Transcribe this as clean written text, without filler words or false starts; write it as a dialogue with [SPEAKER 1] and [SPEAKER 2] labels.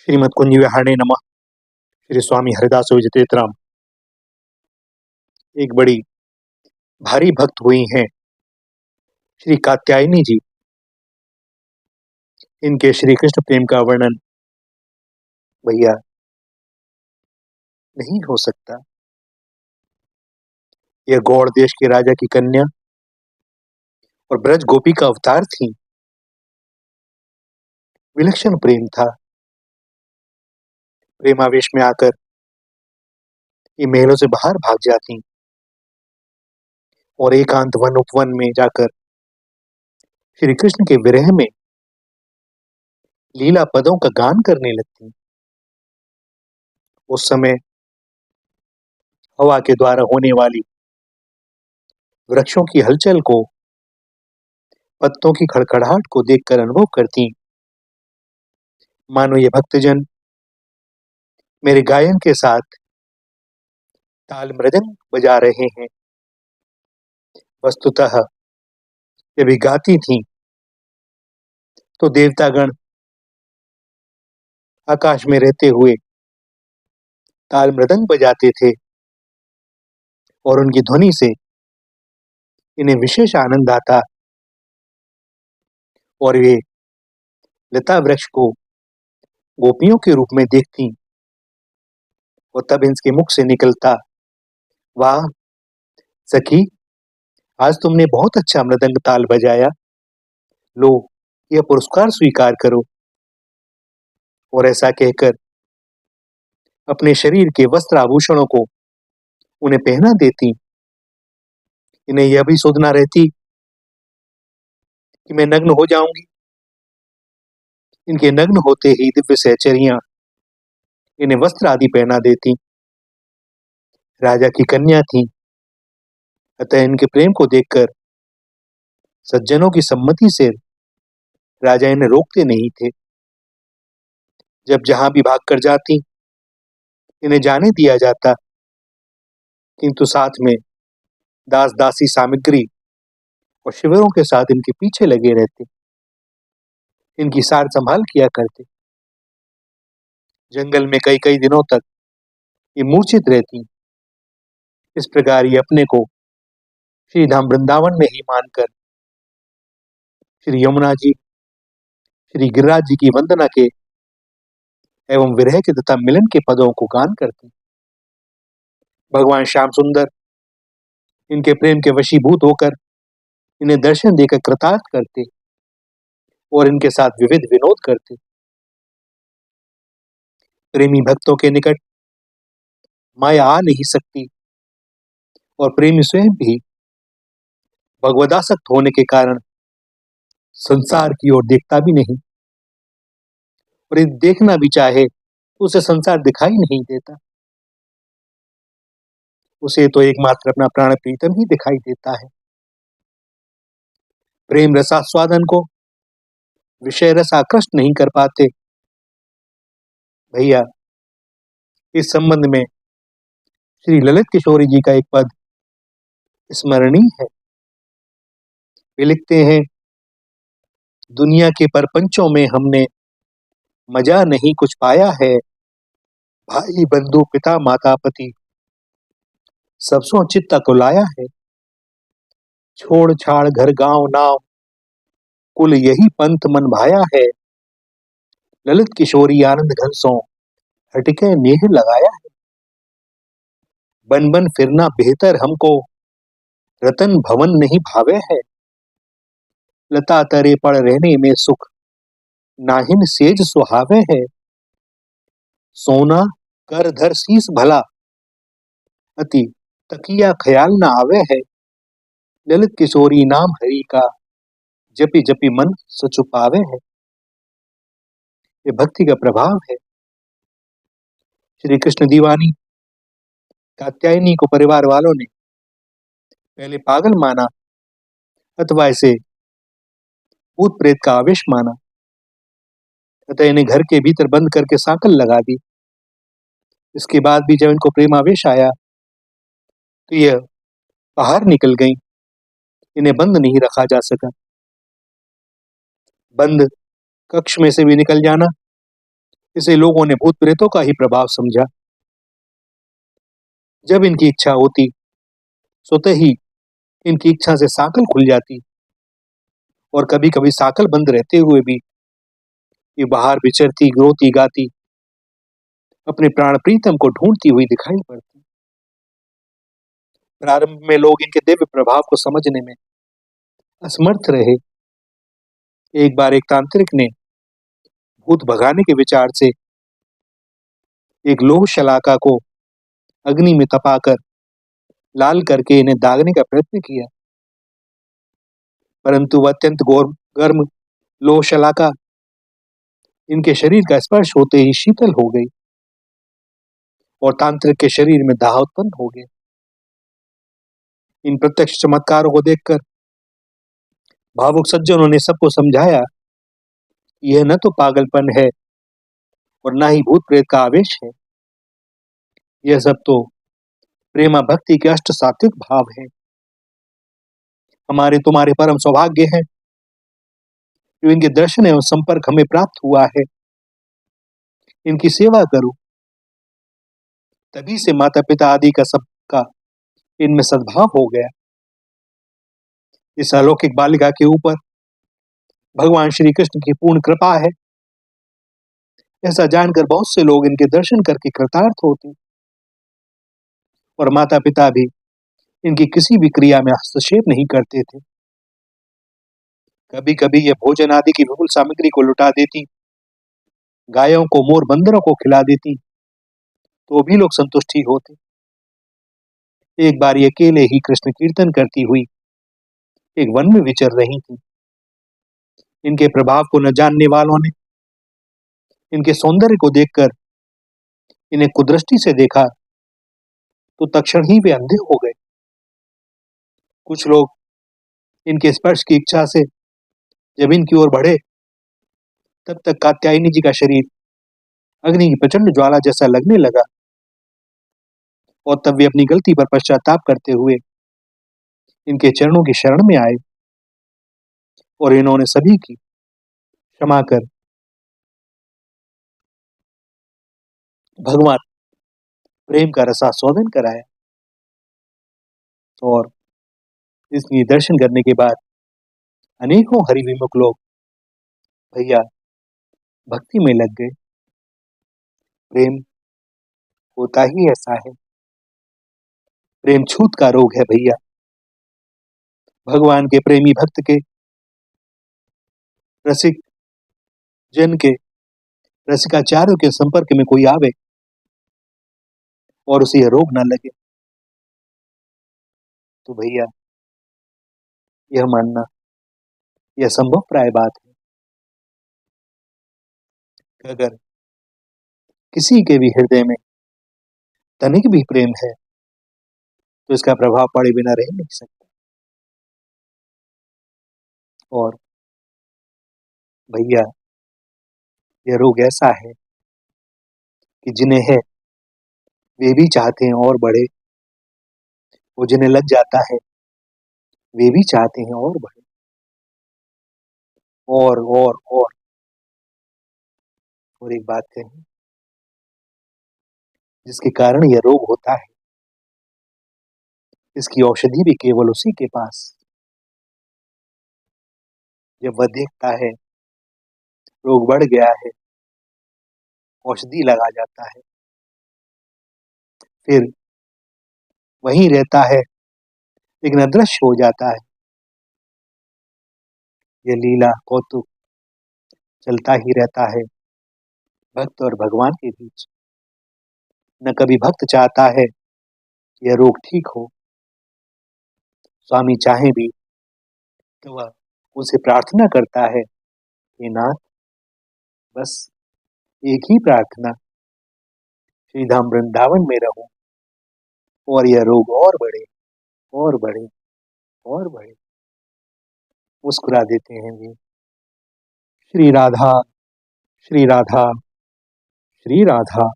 [SPEAKER 1] श्रीमद कुंज विहारणे नमः। श्री स्वामी हरिदास विजयतेतराम एक बड़ी भारी भक्त हुई हैं श्री कात्यायनी जी। इनके श्री कृष्ण प्रेम का वर्णन भैया नहीं हो सकता। यह गौड़ देश के राजा की कन्या और ब्रज गोपी का अवतार थी। विलक्षण प्रेम था। प्रेमावेश में आकर ये महलों से बाहर भाग जाती और एकांत वन उपवन में जाकर श्री कृष्ण के विरह में लीला पदों का गान करने लगती। उस समय हवा के द्वारा होने वाली वृक्षों की हलचल को, पत्तों की खड़खड़ाहट को देखकर अनुभव करती, मानो ये भक्तजन मेरे गायन के साथ ताल मृदंग बजा रहे हैं। वस्तुतः जब ये गाती थी तो देवतागण आकाश में रहते हुए ताल मृदंग बजाते थे और उनकी ध्वनि से इन्हें विशेष आनंद आता और वे लता वृक्ष को गोपियों के रूप में देखती और तब इनके मुख से निकलता, वाह सखी, आज तुमने बहुत अच्छा मृदंग ताल बजाया, लो यह पुरस्कार स्वीकार करो। और ऐसा कहकर अपने शरीर के वस्त्र आभूषणों को उन्हें पहना देती। इन्हें यह भी सोचना रहती कि मैं नग्न हो जाऊंगी। इनके नग्न होते ही दिव्य सहचरियां इन्हें वस्त्र आदि पहना देती। राजा की कन्या थी, अतः इनके प्रेम को देखकर सज्जनों की सम्मति से राजा इन्हें रोकते नहीं थे। जब जहां भी भाग कर जाती इन्हें जाने दिया जाता, किंतु साथ में दास दासी सामग्री और शिविरों के साथ इनके पीछे लगे रहते, इनकी सार संभाल किया करते। जंगल में कई कई दिनों तक ये मूर्छित रहती। इस प्रकार ये अपने को श्री धाम वृंदावन में ही मानकर श्री यमुना जी, श्री गिरिराज जी की वंदना के एवं विरह के तथा मिलन के पदों को गान करती। भगवान श्याम सुंदर इनके प्रेम के वशीभूत होकर इन्हें दर्शन देकर कृतार्थ करते और इनके साथ विविध विनोद करते। प्रेमी भक्तों के निकट माया आ नहीं सकती और प्रेमी स्वयं भी भगवदासक्त होने के कारण संसार की ओर देखता भी नहीं, और यदि देखना भी चाहे तो उसे संसार दिखाई नहीं देता। उसे तो एकमात्र अपना प्राण प्रीतम ही दिखाई देता है। प्रेम रसास्वादन को विषय रस आकृष्ट नहीं कर पाते। भैया इस संबंध में श्री ललित किशोरी जी का एक पद स्मरणीय है। वे लिखते हैं, दुनिया के परपंचों में हमने मजा नहीं कुछ पाया है, भाई बंधु पिता माता पति सबसों चित्ता को लाया है। छोड़ छाड़ घर गांव नाव कुल यही पंथ मन भाया है, ललित किशोरी आनंद घन सो हटके नेह लगाया है। बन बन फिरना बेहतर हमको रतन भवन नहीं भावे है, लता तरे पड़ रहने में सुख नाहिन सेज सुहावे है। सोना कर धर शीस भला अति तकिया ख्याल न आवे है, ललित किशोरी नाम हरि का जपी जपी मन सचुपावे है। ये भक्ति का प्रभाव है। श्री कृष्ण दीवानी कात्यायनी को परिवार वालों ने पहले पागल माना अथवा इसे भूत प्रेत का आवेश माना, अतः इन्हें घर के भीतर बंद करके सांकल लगा दी। इसके बाद भी जब इनको प्रेम आवेश आया तो यह बाहर निकल गई। इन्हें बंद नहीं रखा जा सका। बंद कक्ष में से भी निकल जाना इसे लोगों ने भूत प्रेतों का ही प्रभाव समझा। जब इनकी इच्छा होती, स्वतः ही इनकी इच्छा से साकल खुल जाती, और कभी कभी साकल बंद रहते हुए भी ये बाहर विचरती, रोती गाती, अपने प्राण प्रीतम को ढूंढती हुई दिखाई पड़ती। प्रारंभ में लोग इनके दिव्य प्रभाव को समझने में असमर्थ रहे। एक बार एक तांत्रिक ने भूत भगाने के विचार से एक लोह शलाका को अग्नि में तपाकर लाल करके इन्हें दागने का प्रयत्न किया, परंतु वह अत्यंत गर्म लोह शलाका इनके शरीर का स्पर्श होते ही शीतल हो गई और तांत्रिक के शरीर में दाह उत्पन्न हो गए। इन प्रत्यक्ष चमत्कारों को देखकर भावुक सज्जनों ने सबको समझाया, यह न तो पागलपन है और न ही भूत प्रेत का आवेश है, यह सब तो प्रेमा भक्ति के अष्ट सात्विक भाव है। हमारे तुम्हारे परम सौभाग्य है जो इनके दर्शन एवं संपर्क हमें प्राप्त हुआ है। इनकी सेवा करो, तभी से माता पिता आदि का सबका इनमें सद्भाव हो गया। इस अलौकिक बालिका के ऊपर भगवान श्री कृष्ण की पूर्ण कृपा है, ऐसा जानकर बहुत से लोग इनके दर्शन करके कृतार्थ होते, और माता पिता भी इनकी किसी भी क्रिया में हस्तक्षेप नहीं करते थे। कभी कभी ये भोजन आदि की विपुल सामग्री को लुटा देती, गायों को, मोर, बंदरों को खिला देती, तो भी लोग संतुष्ट ही होते। एक बार ये अकेले ही कृष्ण कीर्तन करती हुई एक वन में विचर रही थी। इनके प्रभाव को न जानने वालों ने इनके सौंदर्य को देखकर इन्हें कुदृष्टि से देखा, तो तक्षण ही वे अंधे हो गए। कुछ लोग इनके स्पर्श की इच्छा से जब इनकी ओर बढ़े, तब तक कात्यायनी जी का शरीर अग्नि की प्रचंड ज्वाला जैसा लगने लगा, और तब वे अपनी गलती पर पश्चाताप करते हुए इनके चरणों की शरण में आए, और इन्होंने सभी की क्षमा कर भगवान प्रेम का रसास्वादन कराया। और इसलिए दर्शन करने के बाद अनेकों हरिविमुख लोग भैया भक्ति में लग गए। प्रेम होता ही ऐसा है, प्रेम छूत का रोग है भैया। भगवान के प्रेमी भक्त के, रसिक जन के, रसिकाचार्यों के संपर्क में कोई आवे और उसे यह रोग ना लगे, तो भैया यह मानना यह संभव प्राय बात है कि अगर किसी के भी हृदय में तनिक भी प्रेम है, तो इसका प्रभाव पड़े बिना रह नहीं सकता। और भैया यह रोग ऐसा है कि जिन्हें है वे भी चाहते हैं और बढ़े, वो जिन्हें लग जाता है वे भी चाहते हैं और बढ़े, और एक बात कहें, जिसके कारण यह रोग होता है, इसकी औषधि भी केवल उसी के पास। जब वह देखता है रोग बढ़ गया है, औषधि लगा जाता है, फिर वहीं रहता है लेकिन अदृश्य हो जाता है। यह लीला कौतुक चलता ही रहता है भक्त और भगवान के बीच। न कभी भक्त चाहता है कि यह रोग ठीक हो, स्वामी चाहे भी तो वह उसे प्रार्थना करता है, हे नाथ, बस एक ही प्रार्थना, श्रीधाम वृंदावन में रहूं और यह रोग और बढ़े और बढ़े और बढ़े। मुस्कुरा देते हैं वे। श्री राधा, श्री राधा, श्री राधा।